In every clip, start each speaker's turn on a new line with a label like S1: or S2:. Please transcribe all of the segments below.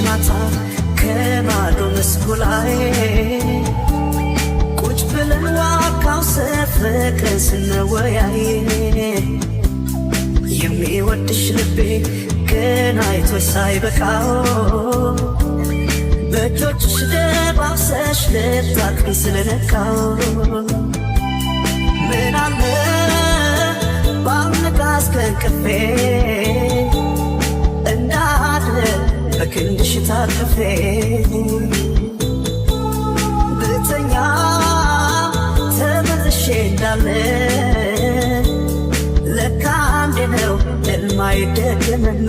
S1: ማታ ከማዶ መስኩ ላይ ቁጭ ብለን ዋካው ሰፍቀን ስንወያይ የሚወድሽ ልቤ ገና አይቶሽ ሳይበቃው በእጆችሽ ደባብሰሽ ልታቅፊ ስለነካው ምን አለ ባልነጋስ ከእንቅልፌ እንዳድር በክንድሽ ታቅፌ ብተኛ ተመልሼ እንዳለ ለካ አንዴ ነው ሕልም አይደገምም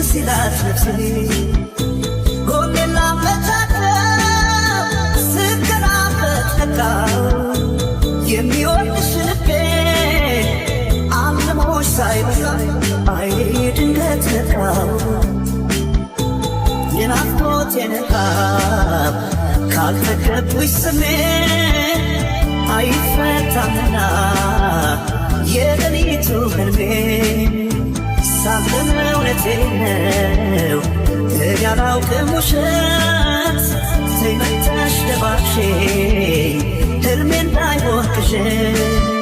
S1: ሲላት ነፍሴ ጎኔላ መታደብ ስከራበት ነቃው የሚወድሽ ልቤ አልሞሽ ሳይበዛ አይ ድንገት ነቃው የናፍቆት የነቃብ ካልተገቡሽ ስሜ አይፈታምና የሌሊቱ ህልሜ ሳለን እውነቴን ነው እኔ አላውቅም ውሸት ተይመተሽ ደባብሼ ሕልሜ እንዳይሆን ቅዠት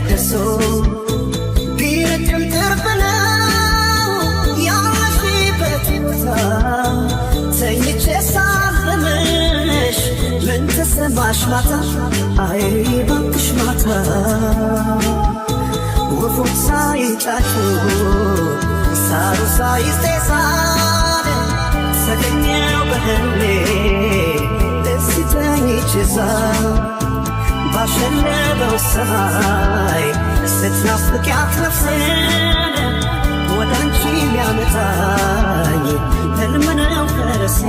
S1: ደርሶ ቢርቅም ቅርብ ነው ያለሽበት ቦታ ተኝቼ ሳልምሽ ምን ተሰማሽ ማታ አይ ባክሽ ማታ ወፎች ሳይጫጩ ሳሩ ሳይስቴሳል ተገኘው በህልሜ እስቲ ተኝቼ ባሸለበው ሰማይ ስትናፍቂያት ነፍሴን ወደ አንቺ የሚያመጣኝ ሕልም ነው ፈረሴ